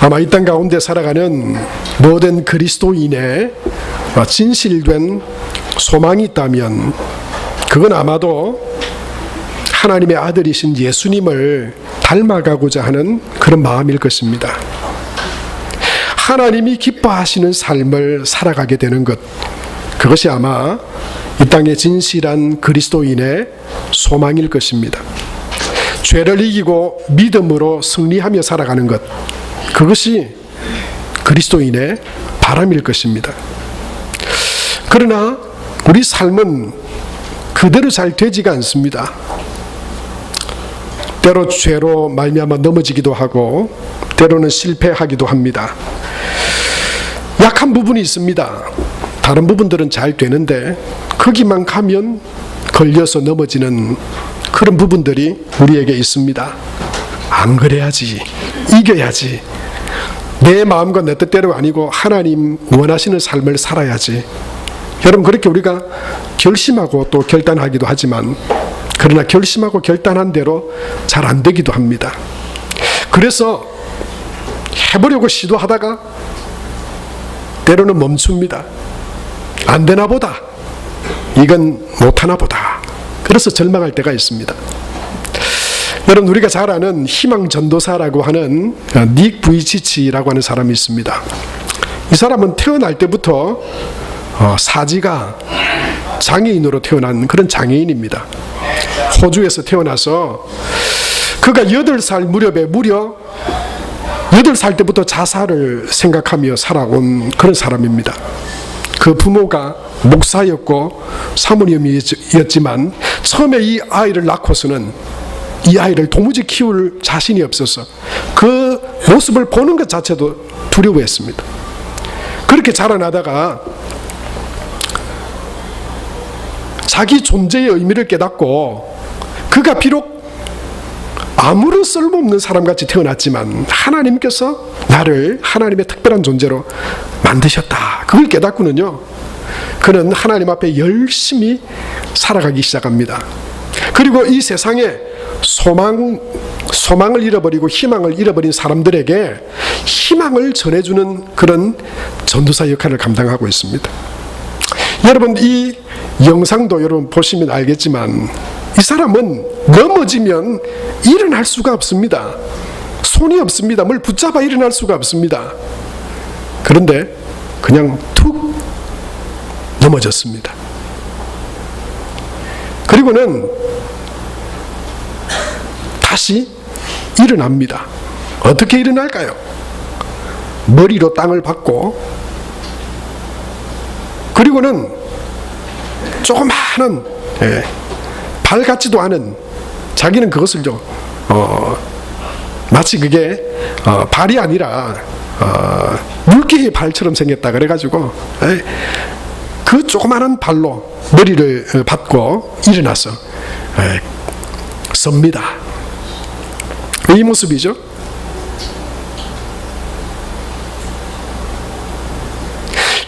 아마 이 땅 가운데 살아가는 모든 그리스도인의 진실된 소망이 있다면 그건 아마도 하나님의 아들이신 예수님을 닮아가고자 하는 그런 마음일 것입니다. 하나님이 기뻐하시는 삶을 살아가게 되는 것, 그것이 아마 이 땅의 진실한 그리스도인의 소망일 것입니다. 죄를 이기고 믿음으로 승리하며 살아가는 것, 그것이 그리스도인의 바람일 것입니다. 그러나 우리 삶은 그대로 잘 되지가 않습니다. 때로 죄로 말미암아 넘어지기도 하고 때로는 실패하기도 합니다. 약한 부분이 있습니다. 다른 부분들은 잘 되는데 거기만 가면 걸려서 넘어지는 그런 부분들이 우리에게 있습니다. 안 그래야지, 이겨야지, 내 마음과 내 뜻대로 아니고 하나님 원하시는 삶을 살아야지. 여러분, 그렇게 우리가 결심하고 또 결단하기도 하지만 그러나 결심하고 결단한 대로 잘 안 되기도 합니다. 그래서 해보려고 시도하다가 때로는 멈춥니다. 안 되나 보다, 이건 못하나 보다. 그래서 절망할 때가 있습니다. 여러분, 우리가 잘 아는 희망 전도사라고 하는 닉 부이치치라고 하는 사람이 있습니다. 이 사람은 태어날 때부터 사지가 장애인으로 태어난 그런 장애인입니다. 호주에서 태어나서 그가 8살 무렵에 무려 8살 때부터 자살을 생각하며 살아온 그런 사람입니다. 그 부모가 목사였고 사모님이었지만 처음에 이 아이를 낳고서는 이 아이를 도무지 키울 자신이 없어서 그 모습을 보는 것 자체도 두려워했습니다. 그렇게 자라나다가 자기 존재의 의미를 깨닫고 그가 비록 아무런 쓸모없는 사람같이 태어났지만 하나님께서 나를 하나님의 특별한 존재로 만드셨다, 그걸 깨닫고는요, 그는 하나님 앞에 열심히 살아가기 시작합니다. 그리고 이 세상에 소망을 잃어버리고 희망을 잃어버린 사람들에게 희망을 전해주는 그런 전도사 역할을 감당하고 있습니다. 여러분, 이 영상도 여러분 보시면 알겠지만 이 사람은 넘어지면 일어날 수가 없습니다. 손이 없습니다. 뭘 붙잡아 일어날 수가 없습니다. 그런데 그냥 툭 넘어졌습니다. 그리고는 다시 일어납니다. 어떻게 일어날까요? 머리로 땅을 밟고, 그리고는 조그마한 발 같지도 않은, 자기는 그것을 마치 그게 발이 아니라 물개의 발처럼 생겼다 그래가지고 그 조그마한 발로 머리를 밟고 일어나서 섭니다. 이 모습이죠.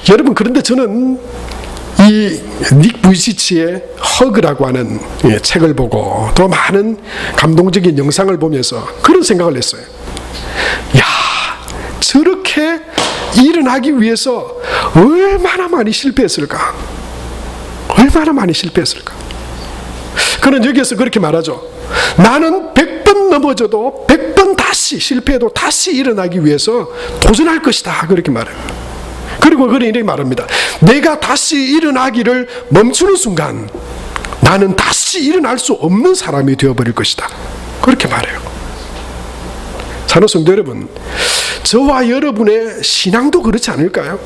여러분, 그런데 저는 이 닉 부이치치의 허그라고 하는 책을 보고 또 많은 감동적인 영상을 보면서 그런 생각을 했어요. 야, 저렇게 일어나기 위해서 얼마나 많이 실패했을까? 얼마나 많이 실패했을까? 그는 여기에서 그렇게 말하죠. 나는 100번 넘어져도 100번 다시 실패해도 다시 일어나기 위해서 도전할 것이다, 그렇게 말해요. 그리고 그는 이렇게 말합니다. 내가 다시 일어나기를 멈추는 순간 나는 다시 일어날 수 없는 사람이 되어버릴 것이다, 그렇게 말해요. 사랑하는 성도 여러분, 저와 여러분의 신앙도 그렇지 않을까요?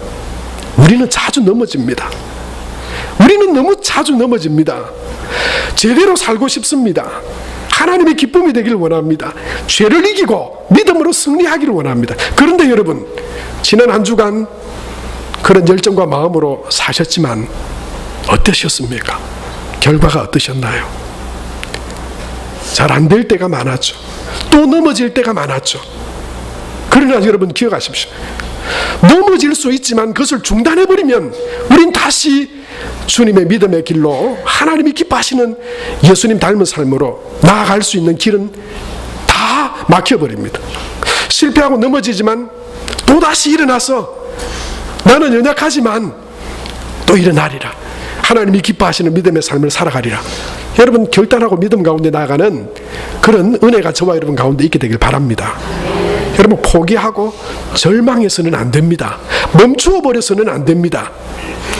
우리는 자주 넘어집니다. 우리는 너무 자주 넘어집니다. 제대로 살고 싶습니다. 하나님의 기쁨이 되기를 원합니다. 죄를 이기고 믿음으로 승리하기를 원합니다. 그런데 여러분, 지난 한 주간 그런 열정과 마음으로 사셨지만 어떠셨습니까? 결과가 어떠셨나요? 잘 안 될 때가 많았죠. 또 넘어질 때가 많았죠. 그러나 여러분, 기억하십시오. 넘어질 수 있지만 그것을 중단해버리면 우린 다시 주님의 믿음의 길로 하나님이 기뻐하시는 예수님 닮은 삶으로 나아갈 수 있는 길은 다 막혀버립니다. 실패하고 넘어지지만 또다시 일어나서 나는 연약하지만 또 일어나리라. 하나님이 기뻐하시는 믿음의 삶을 살아가리라. 여러분, 결단하고 믿음 가운데 나아가는 그런 은혜가 저와 여러분 가운데 있게 되길 바랍니다. 여러분, 포기하고 절망해서는 안 됩니다. 멈추어 버려서는 안 됩니다.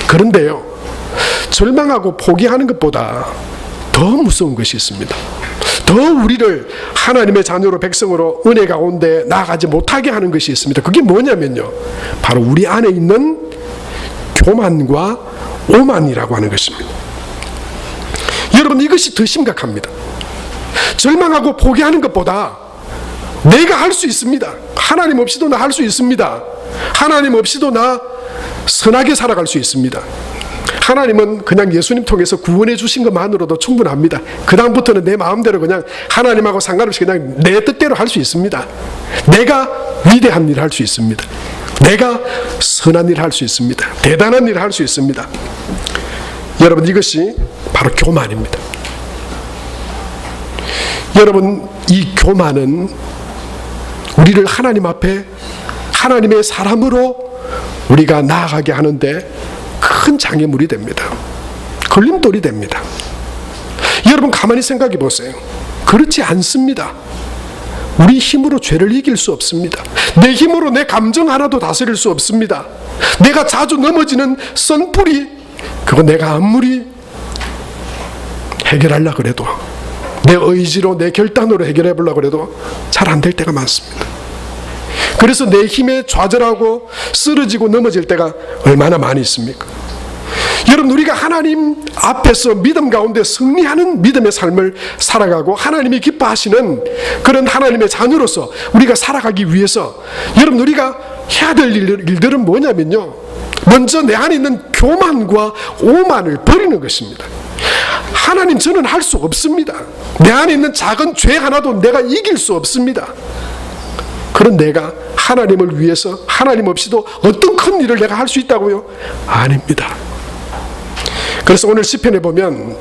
그런데요, 절망하고 포기하는 것보다 더 무서운 것이 있습니다. 더 우리를 하나님의 자녀로 백성으로 은혜 가운데 나아가지 못하게 하는 것이 있습니다. 그게 뭐냐면요, 바로 우리 안에 있는 교만과 오만이라고 하는 것입니다. 여러분, 이것이 더 심각합니다. 절망하고 포기하는 것보다 내가 할 수 있습니다. 하나님 없이도 나 할 수 있습니다. 하나님 없이도 나 선하게 살아갈 수 있습니다. 하나님은 그냥 예수님 통해서 구원해 주신 것만으로도 충분합니다. 그 다음부터는 내 마음대로 그냥 하나님하고 상관없이 그냥 내 뜻대로 할 수 있습니다. 내가 위대한 일을 할 수 있습니다. 내가 선한 일을 할 수 있습니다. 대단한 일을 할 수 있습니다. 여러분, 이것이 바로 교만입니다. 여러분, 이 교만은 우리를 하나님 앞에 하나님의 사람으로 우리가 나아가게 하는데 큰 장애물이 됩니다. 걸림돌이 됩니다. 여러분, 가만히 생각해 보세요. 그렇지 않습니다. 우리 힘으로 죄를 이길 수 없습니다. 내 힘으로 내 감정 하나도 다스릴 수 없습니다. 내가 자주 넘어지는 썬뿌리, 그거 내가 아무리 해결하려고 그래도, 내 의지로 내 결단으로 해결해 보려고 해도 잘 안 될 때가 많습니다. 그래서 내 힘에 좌절하고 쓰러지고 넘어질 때가 얼마나 많이 있습니까? 여러분, 우리가 하나님 앞에서 믿음 가운데 승리하는 믿음의 삶을 살아가고 하나님이 기뻐하시는 그런 하나님의 자녀로서 우리가 살아가기 위해서 여러분, 우리가 해야 될 일들은 뭐냐면요, 먼저 내 안에 있는 교만과 오만을 버리는 것입니다. 하나님, 저는 할 수 없습니다. 내 안에 있는 작은 죄 하나도 내가 이길 수 없습니다. 그런 내가 하나님을 위해서 하나님 없이도 어떤 큰 일을 내가 할 수 있다고요? 아닙니다. 그래서 오늘 시편에 보면,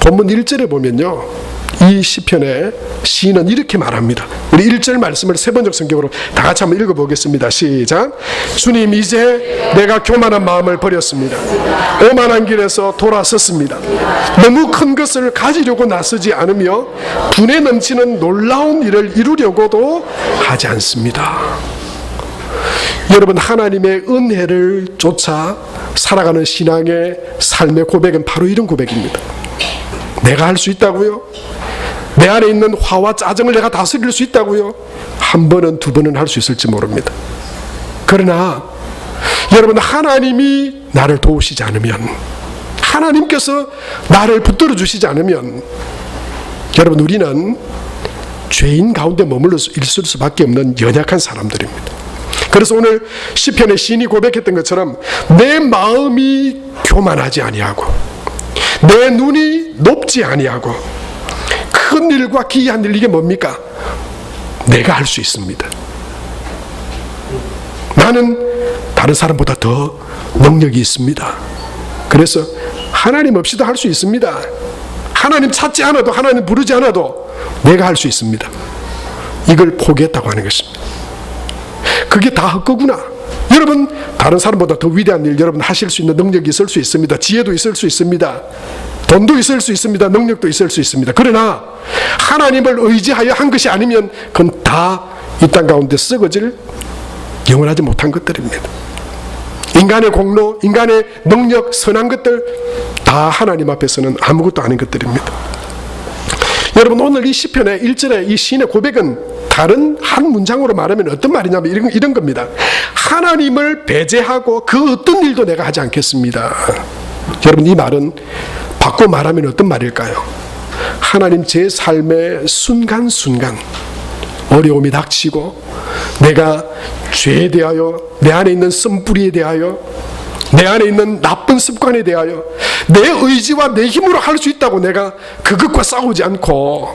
본문 1절에 보면요, 이 시편에 시인은 이렇게 말합니다. 우리 1절 말씀을 세 번역 성경으로 다 같이 한번 읽어보겠습니다. 시작. 주님, 이제 내가 교만한 마음을 버렸습니다. 오만한 길에서 돌아섰습니다. 너무 큰 것을 가지려고 나서지 않으며 분에 넘치는 놀라운 일을 이루려고도 하지 않습니다. 여러분, 하나님의 은혜를 쫓아 살아가는 신앙의 삶의 고백은 바로 이런 고백입니다. 내가 할 수 있다고요? 내 안에 있는 화와 짜증을 내가 다스릴 수 있다고요? 한 번은 두 번은 할 수 있을지 모릅니다. 그러나 여러분, 하나님이 나를 도우시지 않으면, 하나님께서 나를 붙들어 주시지 않으면 여러분, 우리는 죄인 가운데 머물러 있을 수밖에 없는 연약한 사람들입니다. 그래서 오늘 시편의 시인이 고백했던 것처럼 내 마음이 교만하지 아니하고 내 눈이 높지 아니하고 큰 일과 기이한 일, 이게 뭡니까? 내가 할 수 있습니다. 나는 다른 사람보다 더 능력이 있습니다. 그래서 하나님 없이도 할 수 있습니다. 하나님 찾지 않아도, 하나님 부르지 않아도 내가 할 수 있습니다. 이걸 포기했다고 하는 것입니다. 그게 다 헛거구나. 여러분, 다른 사람보다 더 위대한 일 여러분 하실 수 있는 능력이 있을 수 있습니다. 지혜도 있을 수 있습니다. 돈도 있을 수 있습니다. 능력도 있을 수 있습니다. 그러나 하나님을 의지하여 한 것이 아니면 그건 다 이 땅 가운데 썩어질 영원하지 못한 것들입니다. 인간의 공로, 인간의 능력, 선한 것들 다 하나님 앞에서는 아무것도 아닌 것들입니다. 여러분, 오늘 이 시편의 1절의 이 시인의 고백은 다른 한 문장으로 말하면 어떤 말이냐면 이런 겁니다. 하나님을 배제하고 그 어떤 일도 내가 하지 않겠습니다. 여러분, 이 말은 바꿔 말하면 어떤 말일까요? 하나님, 제 삶의 순간순간 어려움이 닥치고 내가 죄에 대하여, 내 안에 있는 씀뿌리에 대하여, 내 안에 있는 나쁜 습관에 대하여 내 의지와 내 힘으로 할 수 있다고 내가 그것과 싸우지 않고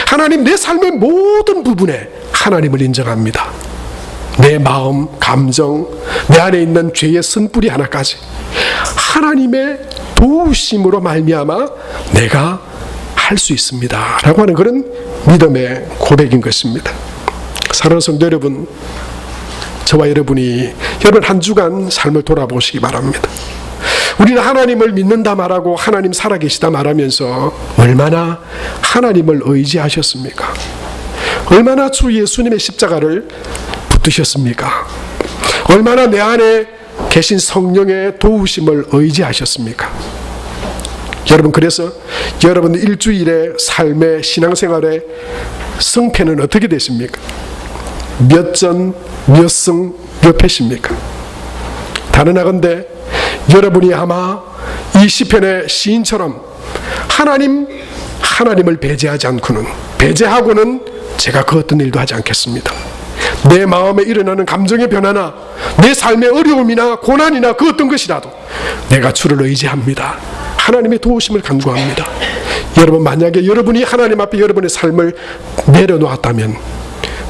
하나님, 내 삶의 모든 부분에 하나님을 인정합니다. 내 마음, 감정, 내 안에 있는 죄의 쓴뿌리 하나까지 하나님의 도우심으로 말미암아 내가 할 수 있습니다 라고 하는 그런 믿음의 고백인 것입니다. 사랑하는 성도 여러분, 저와 여러분이 여러분 한 주간 삶을 돌아보시기 바랍니다. 우리는 하나님을 믿는다 말하고 하나님 살아계시다 말하면서 얼마나 하나님을 의지하셨습니까? 얼마나 주 예수님의 십자가를 붙드셨습니까? 얼마나 내 안에 계신 성령의 도우심을 의지하셨습니까? 여러분, 그래서 여러분 일주일의 삶의 신앙생활의 성패는 어떻게 되십니까? 몇 전, 몇 승, 몇 패십니까? 다른 하건대 여러분이 아마 이 시편의 시인처럼 하나님을 배제하고는 제가 그 어떤 일도 하지 않겠습니다. 내 마음에 일어나는 감정의 변화나 내 삶의 어려움이나 고난이나 그 어떤 것이라도 내가 주를 의지합니다. 하나님의 도우심을 간구합니다. 여러분, 만약에 여러분이 하나님 앞에 여러분의 삶을 내려놓았다면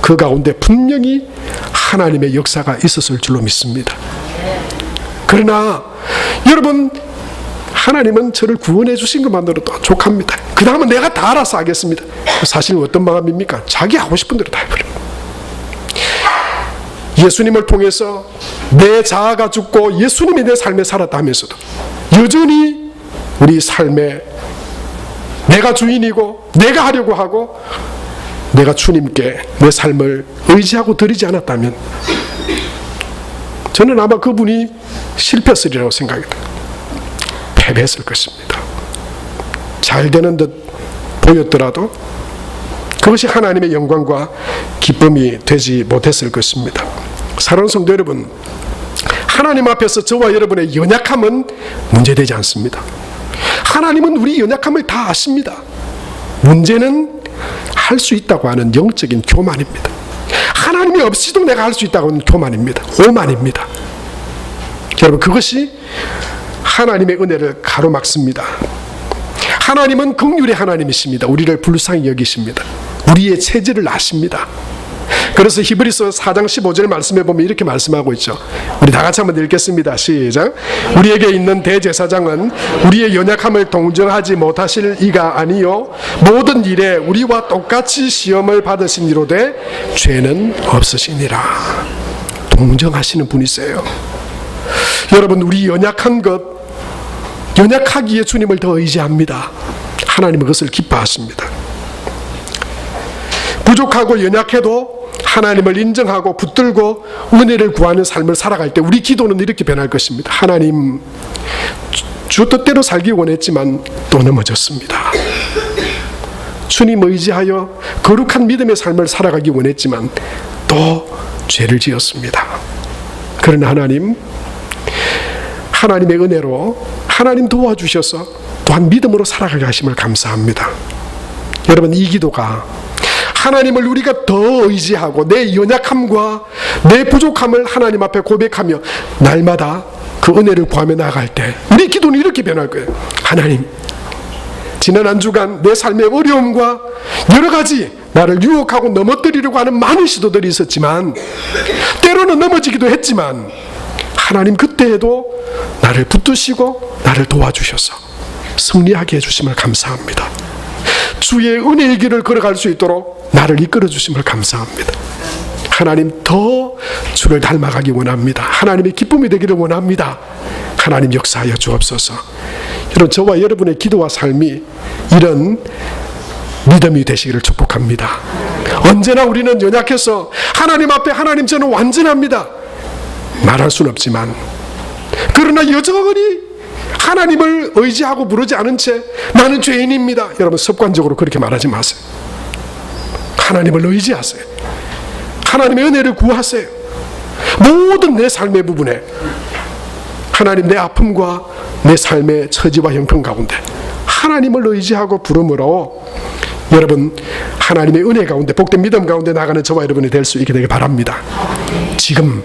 그 가운데 분명히 하나님의 역사가 있었을 줄로 믿습니다. 그러나 여러분, 하나님은 저를 구원해 주신 것만으로도 족합니다. 그 다음은 내가 다 알아서 하겠습니다. 사실은 어떤 마음입니까? 자기 하고 싶은 대로 다 해버려요. 예수님을 통해서 내 자아가 죽고 예수님이 내 삶에 살았다 하면서도 여전히 우리 삶에 내가 주인이고 내가 하려고 하고 내가 주님께 내 삶을 의지하고 드리지 않았다면 저는 아마 그분이 실패했으리라고 생각합니다. 패배했을 것입니다. 잘 되는 듯 보였더라도 그것이 하나님의 영광과 기쁨이 되지 못했을 것입니다. 사랑하는 성도 여러분, 하나님 앞에서 저와 여러분의 연약함은 문제되지 않습니다. 하나님은 우리 연약함을 다 아십니다. 문제는 할 수 있다고 하는 영적인 교만입니다. 하나님이 없이도 내가 할 수 있다고 하는 교만입니다. 오만입니다. 여러분, 그것이 하나님의 은혜를 가로막습니다. 하나님은 긍휼의 하나님이십니다. 우리를 불쌍히 여기십니다. 우리의 체질을 아십니다. 그래서 히브리서 4장 15절 말씀해 보면 이렇게 말씀하고 있죠. 우리 다 같이 한번 읽겠습니다. 시작. 우리에게 있는 대제사장은 우리의 연약함을 동정하지 못하실 이가 아니요 모든 일에 우리와 똑같이 시험을 받으신 이로되 죄는 없으시니라. 동정하시는 분이세요. 여러분, 우리 연약하기에 주님을 더 의지합니다. 하나님은 그것을 기뻐하십니다. 부족하고 연약해도 하나님을 인정하고 붙들고 은혜를 구하는 삶을 살아갈 때 우리 기도는 이렇게 변할 것입니다. 하나님, 주 뜻대로 살기 원했지만 또 넘어졌습니다. 주님 의지하여 거룩한 믿음의 삶을 살아가기 원했지만 또 죄를 지었습니다. 그러나 하나님의 은혜로 하나님 도와주셔서 또한 믿음으로 살아가게 하심을 감사합니다. 여러분, 이 기도가 하나님을 우리가 더 의지하고 내 연약함과 내 부족함을 하나님 앞에 고백하며 날마다 그 은혜를 구하며 나아갈 때 우리 기도는 이렇게 변할 거예요. 하나님, 지난 한 주간 내 삶의 어려움과 여러 가지 나를 유혹하고 넘어뜨리려고 하는 많은 시도들이 있었지만 때로는 넘어지기도 했지만 하나님 그때에도 나를 붙드시고 나를 도와주셔서 승리하게 해주심을 감사합니다. 주의 은혜의 길을 걸어갈 수 있도록 나를 이끌어 주심을 감사합니다. 하나님, 더 주를 닮아가기 원합니다. 하나님의 기쁨이 되기를 원합니다. 하나님, 역사하여 주옵소서. 여러분, 저와 여러분의 기도와 삶이 이런 믿음이 되시기를 축복합니다. 언제나 우리는 연약해서 하나님 앞에 하나님, 저는 완전합니다 말할 수는 없지만, 그러나 여전히 하나님을 의지하고 부르지 않은 채 나는 죄인입니다. 여러분, 습관적으로 그렇게 말하지 마세요. 하나님을 의지하세요. 하나님의 은혜를 구하세요. 모든 내 삶의 부분에 하나님, 내 아픔과 내 삶의 처지와 형편 가운데 하나님을 의지하고 부름으로 여러분, 하나님의 은혜 가운데 복된 믿음 가운데 나가는 저와 여러분이 될 수 있게 되길 바랍니다. 지금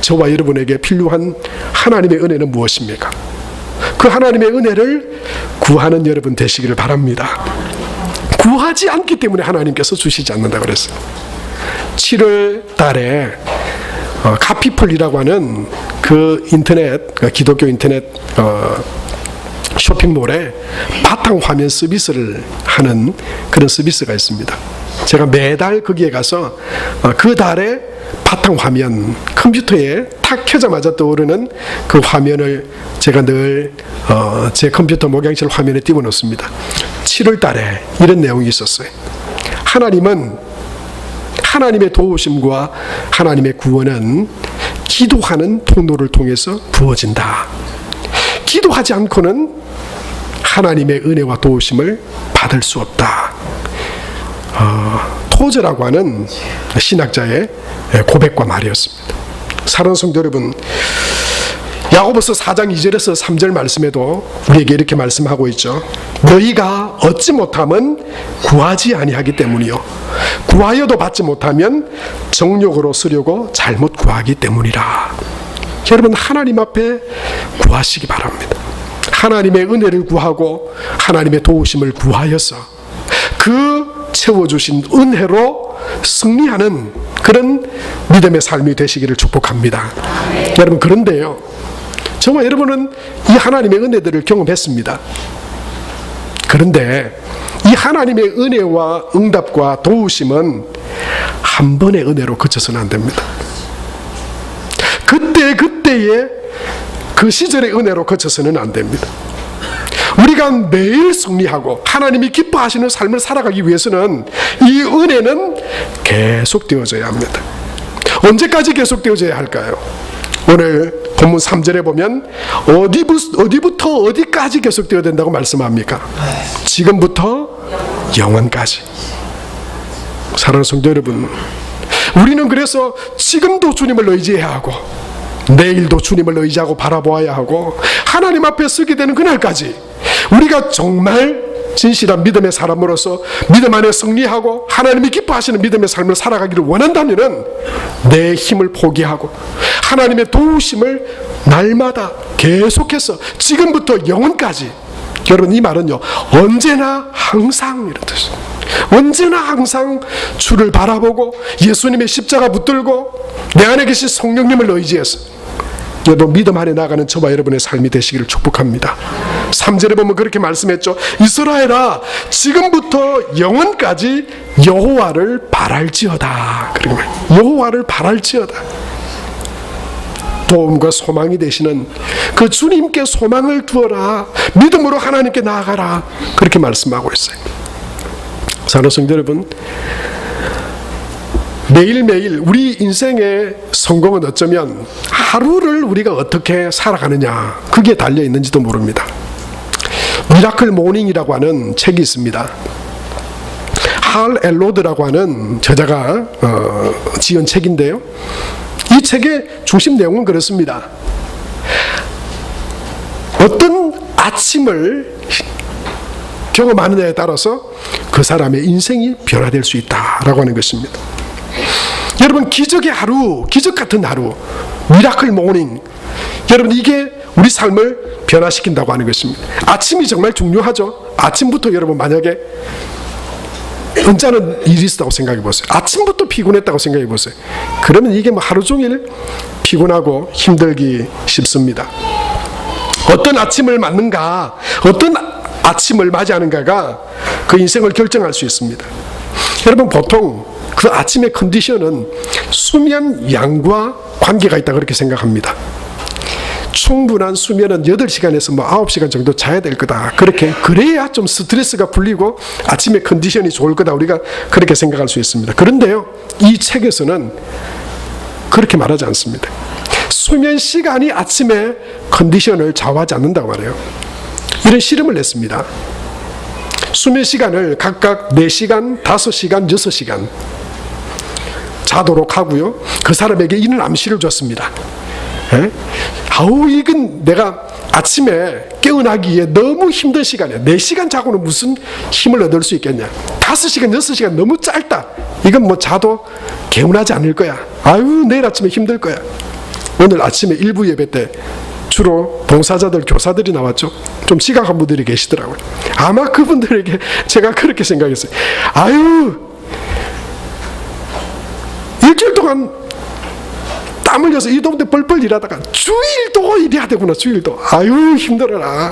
저와 여러분에게 필요한 하나님의 은혜는 무엇입니까? 그 하나님의 은혜를 구하는 여러분 되시기를 바랍니다. 구하지 않기 때문에 하나님께서 주시지 않는다 그랬어요. 7월 달에 카피플이라고 하는 그 기독교 인터넷 쇼핑몰에 바탕화면 서비스를 하는 그런 서비스가 있습니다. 제가 매달 거기에 가서 그 달에 바탕화면, 컴퓨터에 탁 켜자마자 떠오르는 그 화면을 제가 늘 제 컴퓨터 목양실 화면에 띄워 놓습니다. 7월 달에 이런 내용이 있었어요. 하나님은, 하나님의 도우심과 하나님의 구원은 기도하는 통로를 통해서 부어진다. 기도하지 않고는 하나님의 은혜와 도우심을 받을 수 없다. 토저라고 하는 신학자의 고백과 말이었습니다. 사랑하는 성도 여러분, 야고보서 4장 2절에서 3절 말씀에도 우리에게 이렇게 말씀하고 있죠. 너희가 얻지 못함은 구하지 아니하기 때문이요, 구하여도 받지 못하면 정욕으로 쓰려고 잘못 구하기 때문이라. 여러분, 하나님 앞에 구하시기 바랍니다. 하나님의 은혜를 구하고 하나님의 도우심을 구하여서 그 채워주신 은혜로 승리하는 그런 믿음의 삶이 되시기를 축복합니다. 여러분, 그런데요, 정말 여러분은 이 하나님의 은혜들을 경험했습니다. 그런데 이 하나님의 은혜와 응답과 도우심은 한 번의 은혜로 그쳐서는 안 됩니다. 그때의 그 시절의 은혜로 그쳐서는 안 됩니다. 우리가 매일 승리하고 하나님이 기뻐하시는 삶을 살아가기 위해서는 이 은혜는 계속되어져야 합니다. 언제까지 계속되어져야 할까요? 오늘 본문 3절에 보면 어디부터 어디까지 계속되어야 된다고 말씀합니까? 지금부터 영원까지. 사랑하는 성도 여러분, 우리는 그래서 지금도 주님을 의지해야 하고 내일도 주님을 의지하고 바라보아야 하고 하나님 앞에 서게 되는 그날까지 우리가 정말 진실한 믿음의 사람으로서 믿음 안에 승리하고 하나님이 기뻐하시는 믿음의 삶을 살아가기를 원한다면 내 힘을 포기하고 하나님의 도우심을 날마다 계속해서 지금부터 영원까지. 여러분, 이 말은요, 언제나 항상 이런 뜻이에요. 언제나 항상 주를 바라보고 예수님의 십자가 붙들고 내 안에 계신 성령님을 의지해서 여러분 믿음 안에 나가는 저와 여러분의 삶이 되시기를 축복합니다. 3절에 보면 그렇게 말씀했죠. 이스라엘아, 지금부터 영원까지 여호와를 바랄지어다. 그리고 여호와를 바랄지어다. 도움과 소망이 되시는 그 주님께 소망을 두어라. 믿음으로 하나님께 나아가라. 그렇게 말씀하고 있어요. 사랑하는 성도 여러분, 매일매일 우리 인생의 성공은 어쩌면 하루를 우리가 어떻게 살아가느냐, 그게 달려있는지도 모릅니다. 미라클 모닝이라고 하는 책이 있습니다. 할 엘로드라고 하는 저자가 지은 책인데요, 이 책의 중심 내용은 그렇습니다. 어떤 아침을 경험하느냐에 따라서 그 사람의 인생이 변화될 수 있다라고 하는 것입니다. 여러분, 기적의 하루, 기적 같은 하루, 미라클 모닝, 여러분, 이게 우리 삶을 변화시킨다고 하는 것입니다. 아침이 정말 중요하죠. 아침부터 여러분 만약에 언짢은 일이 있었다고 생각해 보세요. 아침부터 피곤했다고 생각해 보세요. 그러면 이게 뭐 하루 종일 피곤하고 힘들기 쉽습니다. 어떤 아침을 맞는가, 어떤 아침을 맞이하는가가 그 인생을 결정할 수 있습니다. 여러분, 보통 그 아침의 컨디션은 수면 양과 관계가 있다 그렇게 생각합니다. 충분한 수면은 8시간에서 9시간 정도 자야 될 거다. 그래야 좀 스트레스가 풀리고 아침의 컨디션이 좋을 거다. 우리가 그렇게 생각할 수 있습니다. 그런데요, 이 책에서는 그렇게 말하지 않습니다. 수면 시간이 아침의 컨디션을 좌우하지 않는다고 말해요. 이런 실험을 냈습니다. 수면 시간을 각각 4시간, 5시간, 6시간 자도록 하고요, 그 사람에게 이런 암시를 줬습니다. 이건 내가 아침에 깨어나기에 너무 힘든 시간이야. 4시간 자고는 무슨 힘을 얻을 수 있겠냐. 5시간, 6시간 너무 짧다. 이건 뭐 자도 개운하지 않을 거야. 내일 아침에 힘들 거야. 오늘 아침에 일부 예배 때 주로 봉사자들, 교사들이 나왔죠. 좀 심각한 분들이 계시더라고요. 아마 그분들에게 제가 그렇게 생각했어요. 일주일 동안 땀 흘려서 이 동네 뻘뻘 일하다가 주일도 일해야 되구나. 주일도 힘들어라.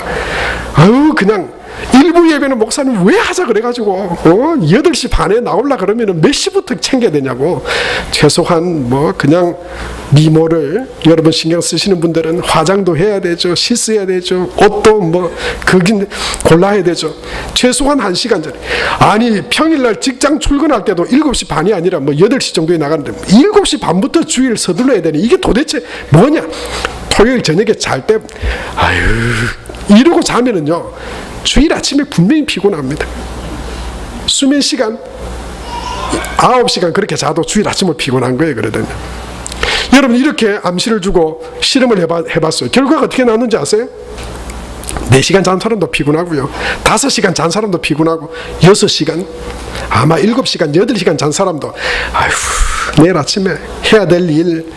그냥 일부 예배는 목사님 왜 하자 그래가지고 8시 반에 나오려 그러면 몇 시부터 챙겨야 되냐고. 최소한 그냥 미모를 여러분 신경 쓰시는 분들은 화장도 해야 되죠. 씻어야 되죠. 옷도 거긴 골라야 되죠. 최소한 1시간 전에. 아니 평일날 직장 출근할 때도 7시 반이 아니라 8시 정도에 나가는데 7시 반부터 주일 서둘러야 되니 이게 도대체 뭐냐. 토요일 저녁에 잘 때 이러고 자면은요 주일 아침에 분명히 피곤합니다. 수면 시간 9시간 그렇게 자도 주일 아침은 피곤한 거예요. 그러더니 여러분 이렇게 암시를 주고 실험을 해봤어요. 결과가 어떻게 나왔는지 아세요? 4시간 잔 사람도 피곤하고요, 5시간 잔 사람도 피곤하고, 6시간 아마 7시간 8시간 잔 사람도 내일 아침에 해야 될 일,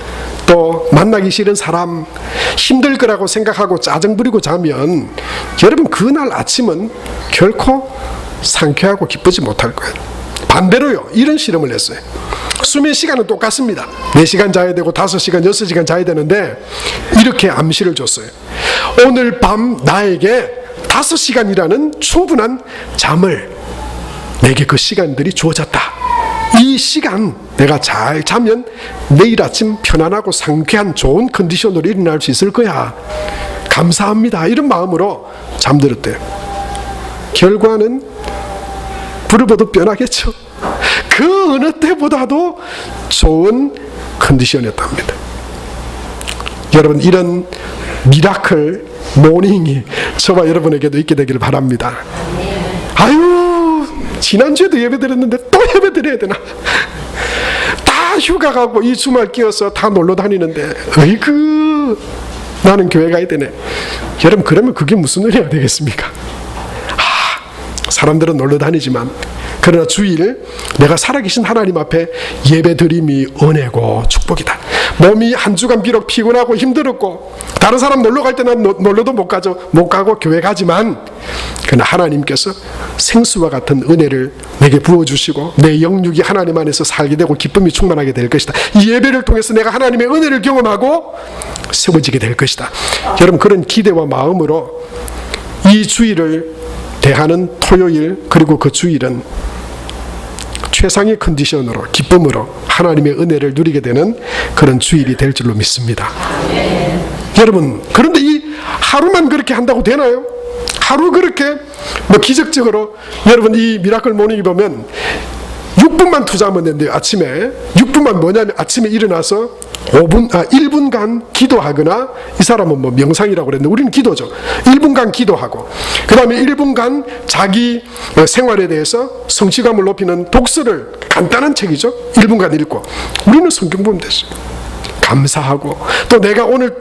또 만나기 싫은 사람, 힘들 거라고 생각하고 짜증 부리고 자면 여러분 그날 아침은 결코 상쾌하고 기쁘지 못할 거예요. 반대로요, 이런 실험을 했어요. 수면 시간은 똑같습니다. 4시간 자야 되고 5시간 6시간 자야 되는데 이렇게 암시를 줬어요. 오늘 밤 나에게 5시간이라는 충분한 잠을, 내게 그 시간들이 주어졌다. 이 시간 내가 잘 자면 내일 아침 편안하고 상쾌한 좋은 컨디션으로 일어날 수 있을 거야. 감사합니다. 이런 마음으로 잠들었대요. 결과는 불을 보듯 뻔하겠죠. 그 어느 때보다도 좋은 컨디션이었답니다. 여러분 이런 미라클 모닝이 저와 여러분에게도 있게 되기를 바랍니다. 아유 지난주에도 예배 드렸는데 또 예배 드려야 되나. 다 휴가 가고 이 주말 끼어서 다 놀러 다니는데 어이구 나는 교회 가야 되네. 여러분 그러면 그게 무슨 은혜가 되겠습니까? 사람들은 놀러 다니지만 그러나 주일 내가 살아계신 하나님 앞에 예배 드림이 은혜고 축복이다. 몸이 한 주간 비록 피곤하고 힘들었고 다른 사람 놀러 갈 때 난 놀러도 못 가고 교회 가지만 그러나 하나님께서 생수와 같은 은혜를 내게 부어주시고 내 영육이 하나님 안에서 살게 되고 기쁨이 충만하게 될 것이다. 이 예배를 통해서 내가 하나님의 은혜를 경험하고 세워지게 될 것이다. 여러분 그런 기대와 마음으로 이 주일을 대하는 토요일, 그리고 그 주일은 최상의 컨디션으로 기쁨으로 하나님의 은혜를 누리게 되는 그런 주일이 될 줄로 믿습니다. 여러분 그런데 이 하루만 그렇게 한다고 되나요? 하루 그렇게 기적적으로 여러분 이 미라클 모닝이 보면 6분만 투자하면 되는데요. 아침에 6분만 뭐냐면 아침에 일어나서 1분간 기도하거나, 이 사람은 명상이라고 그랬는데 우리는 기도죠. 1분간 기도하고 그 다음에 1분간 자기 생활에 대해서 성취감을 높이는 독서를, 간단한 책이죠, 1분간 읽고 우리는 성경 보면 됐어요. 감사하고 또 내가 오늘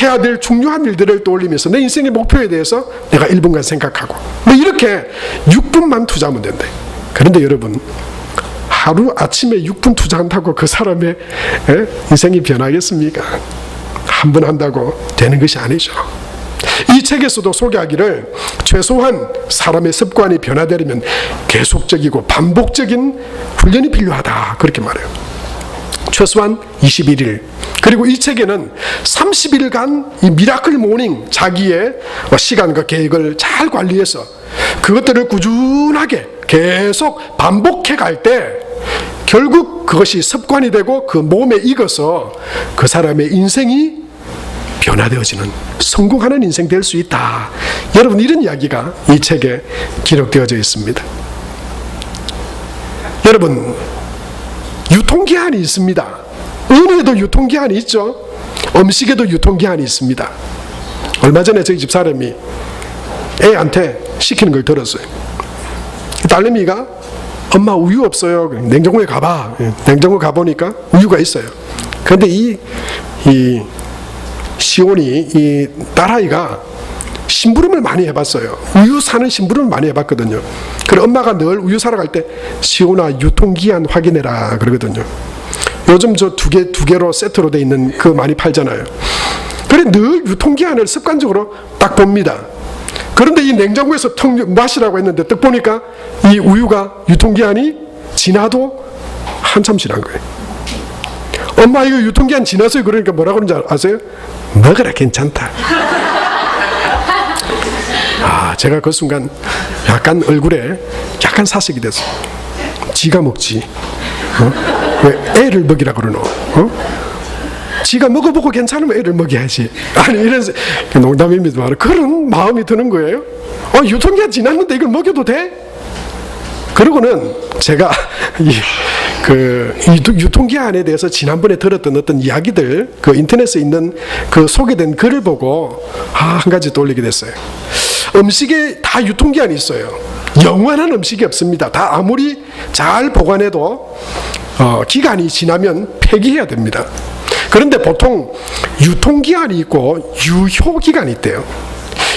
해야 될 중요한 일들을 떠올리면서 내 인생의 목표에 대해서 내가 1분간 생각하고 이렇게 6분만 투자하면 된대. 그런데 여러분 하루 아침에 6분 투자한다고 그 사람의 인생이 변하겠습니까? 한 번 한다고 되는 것이 아니죠. 이 책에서도 소개하기를 최소한 사람의 습관이 변화되려면 계속적이고 반복적인 훈련이 필요하다 그렇게 말해요. 최소한 21일. 그리고 이 책에는 30일간 이 미라클 모닝, 자기의 시간과 계획을 잘 관리해서 그것들을 꾸준하게 계속 반복해 갈 때 결국 그것이 습관이 되고 그 몸에 익어서 그 사람의 인생이 변화되어지는, 성공하는 인생 될 수 있다. 여러분 이런 이야기가 이 책에 기록되어져 있습니다. 여러분 유통기한이 있습니다. 은혜도 유통기한이 있죠. 음식에도 유통기한이 있습니다. 얼마 전에 저희 집사람이 애한테 시키는 걸 들었어요. 딸내미가 엄마 우유 없어요. 냉장고에 가봐. 냉장고 가보니까 우유가 있어요. 그런데 이 시온이, 이 딸아이가 심부름을 많이 해봤어요. 우유 사는 심부름을 많이 해봤거든요. 그래서 엄마가 늘 우유 사러 갈 때 시온아 유통기한 확인해라 그러거든요. 요즘 저 두 개로 세트로 돼 있는 그 많이 팔잖아요. 그래 늘 유통기한을 습관적으로 딱 봅니다. 그런데 이 냉장고에서 턱 마시라고 했는데 딱 보니까 이 우유가 유통기한이 지나도 한참 지난 거예요. 엄마 이거 유통기한 지났어요. 그러니까 뭐라고 그러는지 아세요? 먹으라 괜찮다. 제가 그 순간 약간 얼굴에 약간 사색이 됐어요. 지가 먹지. 왜 애를 먹이라 그러노? 지가 먹어보고 괜찮으면 애를 먹여야지. 아니, 이런, 농담입니다. 그런 마음이 드는 거예요. 유통기한 지났는데 이걸 먹여도 돼? 그러고는 제가 유통기한에 대해서 지난번에 들었던 어떤 이야기들, 그 인터넷에 있는 그 소개된 글을 보고 한 가지 떠올리게 됐어요. 음식에 다 유통기한이 있어요. 영원한 음식이 없습니다. 다 아무리 잘 보관해도 기간이 지나면 폐기해야 됩니다. 그런데 보통 유통기한이 있고 유효기간이 있대요.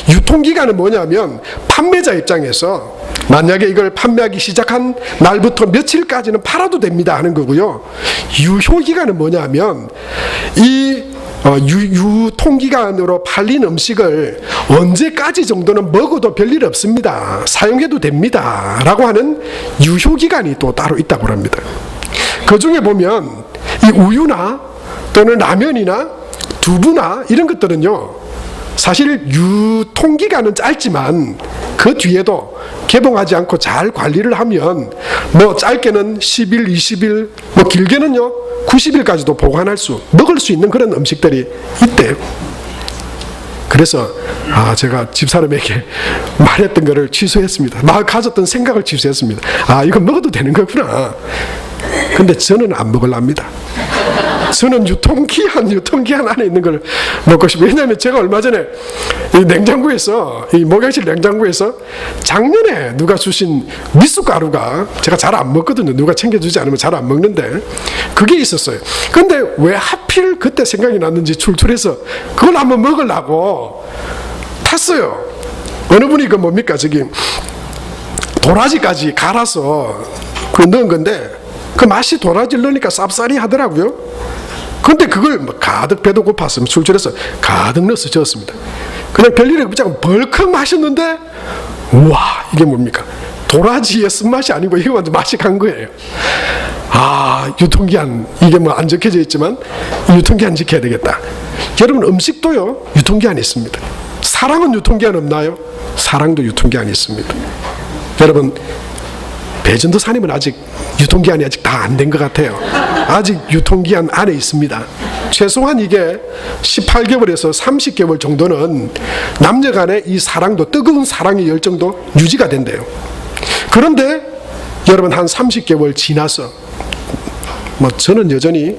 유통기간은 뭐냐면 판매자 입장에서 만약에 이걸 판매하기 시작한 날부터 며칠까지는 팔아도 됩니다 하는 거고요. 유효기간은 뭐냐면 이 유통기간으로 팔린 음식을 언제까지 정도는 먹어도 별일 없습니다, 사용해도 됩니다 라고 하는 유효기간이 또 따로 있다고 합니다. 그 중에 보면 이 우유나 또는 라면이나 두부나 이런 것들은요, 사실 유통기간은 짧지만 그 뒤에도 개봉하지 않고 잘 관리를 하면 뭐 짧게는 10일, 20일, 뭐 길게는요 90일까지도 보관할 먹을 수 있는 그런 음식들이 있대요. 그래서 제가 집사람에게 말했던 거를 취소했습니다. 가졌던 생각을 취소했습니다. 이거 먹어도 되는 거구나. 근데 저는 안 먹으랍니다. 저는 유통기한 안에 있는 걸 먹고 싶어요. 왜냐하면 제가 얼마 전에 이 냉장고에서, 이 목욕실 냉장고에서 작년에 누가 주신 미숫가루가, 제가 잘 안 먹거든요. 누가 챙겨주지 않으면 잘 안 먹는데 그게 있었어요. 근데 왜 하필 그때 생각이 났는지 출출해서 그걸 한번 먹으려고 탔어요. 어느 분이 그 뭡니까, 저기 도라지까지 갈아서 그 넣은 건데 그 맛이 도라지를 넣으니까 쌉싸리 하더라고요. 근데 그걸 가득 배도 고팠으면 출출해서 가득 넣어서 저었습니다. 그냥 별일이 없지 않고 벌컥 마셨는데, 우와, 이게 뭡니까? 도라지의 쓴맛이 아니고 이거 완전 맛이 간 거예요. 유통기한, 이게 뭐 안 적혀져 있지만 유통기한 지켜야 되겠다. 여러분, 음식도요 유통기한이 있습니다. 사랑은 유통기한 없나요? 사랑도 유통기한이 있습니다. 여러분, 배전도사님은 아직 유통기한이 아직 다 안 된 것 같아요. 아직 유통기한 안에 있습니다. 최소한 이게 18개월에서 30개월 정도는 남녀 간의 이 사랑도, 뜨거운 사랑의 열정도 유지가 된대요. 그런데 여러분, 한 30개월 지나서, 저는 여전히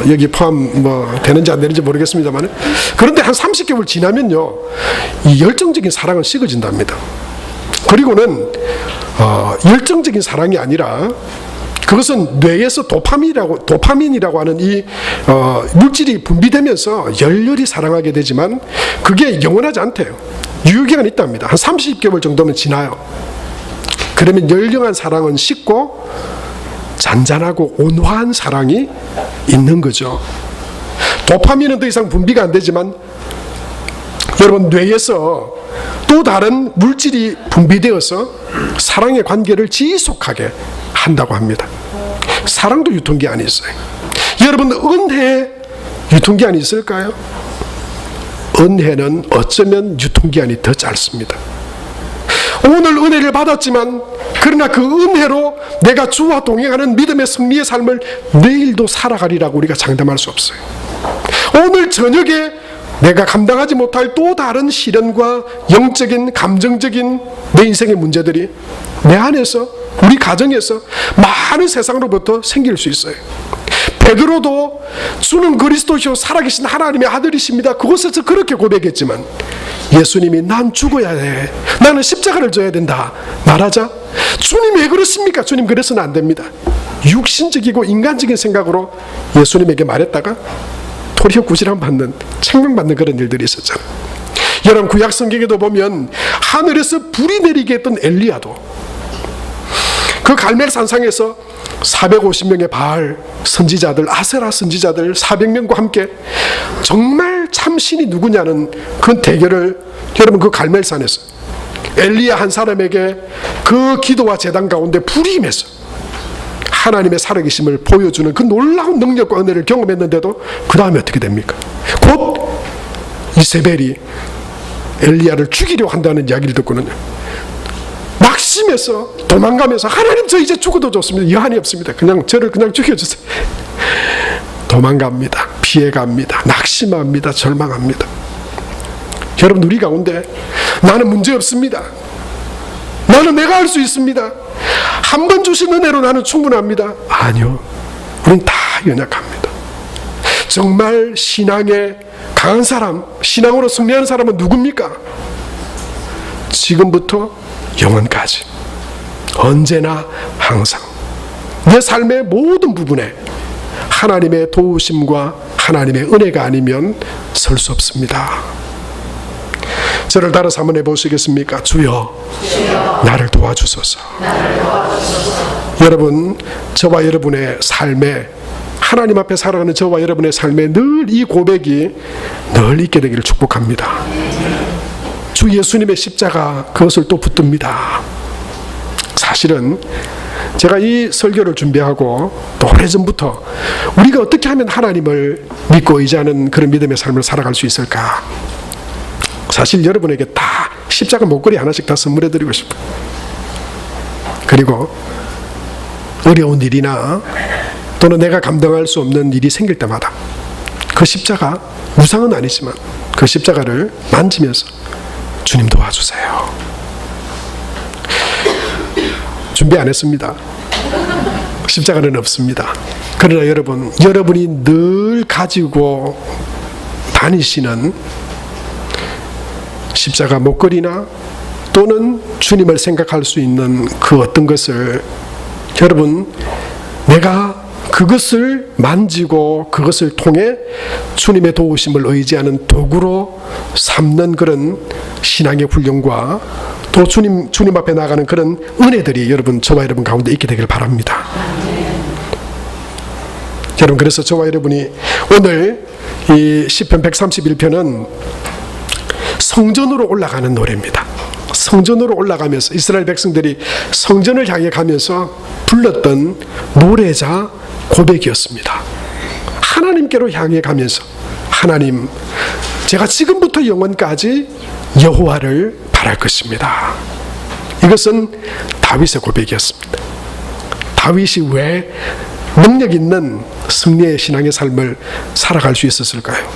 여기 포함 되는지 안 되는지 모르겠습니다만, 그런데 한 30개월 지나면요 이 열정적인 사랑은 식어진답니다. 그리고는 열정적인 사랑이 아니라 그것은 뇌에서 도파민이라고 하는 이 물질이 분비되면서 열렬히 사랑하게 되지만 그게 영원하지 않대요. 유효기간이 있답니다. 한 30개월 정도면 지나요. 그러면 열렬한 사랑은 식고 잔잔하고 온화한 사랑이 있는 거죠. 도파민은 더 이상 분비가 안 되지만 여러분, 뇌에서 또 다른 물질이 분비되어서 사랑의 관계를 지속하게 한다고 합니다. 사랑도 유통기한이 있어요. 여러분, 은혜에 유통기한이 있을까요? 은혜는 어쩌면 유통기한이 더 짧습니다. 오늘 은혜를 받았지만 그러나 그 은혜로 내가 주와 동행하는 믿음의 승리의 삶을 내일도 살아가리라고 우리가 장담할 수 없어요. 오늘 저녁에 내가 감당하지 못할 또 다른 시련과 영적인, 감정적인 내 인생의 문제들이 내 안에서, 우리 가정에서 많은 세상으로부터 생길 수 있어요. 베드로도 주는 그리스도시요 살아계신 하나님의 아들이십니다, 그곳에서 그렇게 고백했지만 예수님이 난 죽어야 해, 나는 십자가를 져야 된다 말하자 주님 왜 그러십니까? 주님 그래서는 안 됩니다. 육신적이고 인간적인 생각으로 예수님에게 말했다가 도리어 구실함 받는, 책망받는 그런 일들이 있었잖아요. 여러분, 구약 성경에도 보면 하늘에서 불이 내리게 했던 엘리야도 그 갈멜 산상에서 450명의 바알 선지자들, 아세라 선지자들 400명과 함께 정말 참신이 누구냐는 그 대결을, 여러분, 그 갈멜산에서 엘리야 한 사람에게 그 기도와 제단 가운데 불이 임해서 하나님의 살아계심을 보여주는 그 놀라운 능력과 은혜를 경험했는데도 그 다음에 어떻게 됩니까? 곧 이세벨이 엘리야를 죽이려 한다는 이야기를 듣고는 낙심해서 도망가면서 하나님 저 이제 죽어도 좋습니다. 여한이 없습니다. 그냥 저를 그냥 죽여주세요. 도망갑니다. 피해갑니다. 낙심합니다. 절망합니다. 여러분, 우리 가운데 나는 문제 없습니다. 나는 내가 할 수 있습니다. 한 번 주신 은혜로 나는 충분합니다. 아니요. 우린 다 연약합니다. 정말 신앙에 강한 사람, 신앙으로 승리하는 사람은 누굽니까? 지금부터 영원까지 언제나 항상 내 삶의 모든 부분에 하나님의 도우심과 하나님의 은혜가 아니면 설 수 없습니다. 저를 따라서 한번 해보시겠습니까? 주여, 나를 도와주소서. 여러분, 저와 여러분의 삶에, 하나님 앞에 살아가는 저와 여러분의 삶에 늘 이 고백이 늘 있게 되기를 축복합니다. 주 예수님의 십자가, 그것을 또 붙듭니다. 사실은 제가 이 설교를 준비하고 또 오래전부터 우리가 어떻게 하면 하나님을 믿고 의지하는 그런 믿음의 삶을 살아갈 수 있을까? 사실 여러분에게 다 십자가 목걸이 하나씩 다 선물해 드리고 싶어요. 그리고 어려운 일이나 또는 내가 감당할 수 없는 일이 생길 때마다 그 십자가, 무상은 아니지만 그 십자가를 만지면서 주님 도와주세요. 준비 안 했습니다. 십자가는 없습니다. 그러나 여러분, 여러분이 늘 가지고 다니시는 십자가 목걸이나 또는 주님을 생각할 수 있는 그 어떤 것을, 여러분, 내가 그것을 만지고 그것을 통해 주님의 도우심을 의지하는 도구로 삼는 그런 신앙의 훈련과 또 주님 앞에 나가는 그런 은혜들이 여러분, 저와 여러분 가운데 있게 되기를 바랍니다. 여러분, 그래서 저와 여러분이 오늘 이 시편 131편은 성전으로 올라가는 노래입니다. 성전으로 올라가면서 이스라엘 백성들이 성전을 향해 가면서 불렀던 노래자 고백이었습니다. 하나님께로 향해 가면서, 하나님, 제가 지금부터 영원까지 여호와를 바랄 것입니다. 이것은 다윗의 고백이었습니다. 다윗이 왜 능력 있는 승리의 신앙의 삶을 살아갈 수 있었을까요?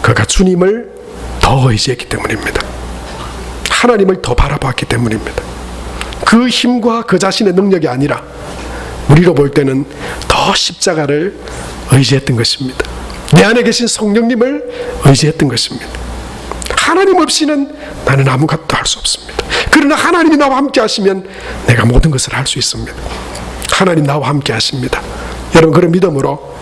그가 주님을 더 의지했기 때문입니다. 하나님을 더 바라봤기 때문입니다. 그 힘과 그 자신의 능력이 아니라 우리가 볼 때는 더 십자가를 의지했던 것입니다. 내 안에 계신 성령님을 의지했던 것입니다. 하나님 없이는 나는 아무것도 할 수 없습니다. 그러나 하나님이 나와 함께 하시면 내가 모든 것을 할 수 있습니다. 하나님 나와 함께 하십니다. 여러분, 그런 믿음으로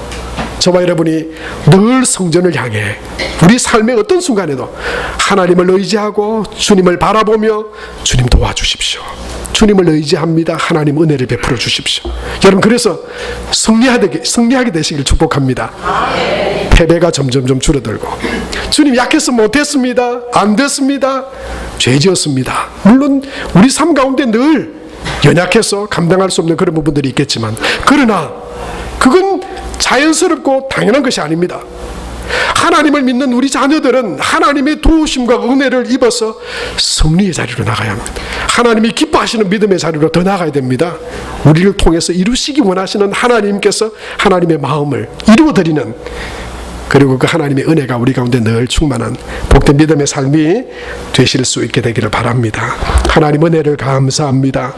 저와 여러분이 늘 성전을 향해 우리 삶의 어떤 순간에도 하나님을 의지하고 주님을 바라보며 주님 도와주십시오. 주님을 의지합니다. 하나님 은혜를 베풀어 주십시오. 여러분, 그래서 승리하게 되시길 축복합니다. 패배가 점점 줄어들고, 주님 약해서 못했습니다, 안 됐습니다, 죄지었습니다. 물론 우리 삶 가운데 늘 연약해서 감당할 수 없는 그런 부분들이 있겠지만, 그러나 그건 자연스럽고 당연한 것이 아닙니다. 하나님을 믿는 우리 자녀들은 하나님의 도우심과 은혜를 입어서 승리의 자리로 나가야 합니다. 하나님이 기뻐하시는 믿음의 자리로 더 나가야 됩니다. 우리를 통해서 이루시기 원하시는 하나님께서 하나님의 마음을 이루어드리는, 그리고 그 하나님의 은혜가 우리 가운데 늘 충만한 복된 믿음의 삶이 되실 수 있게 되기를 바랍니다. 하나님 은혜를 감사합니다.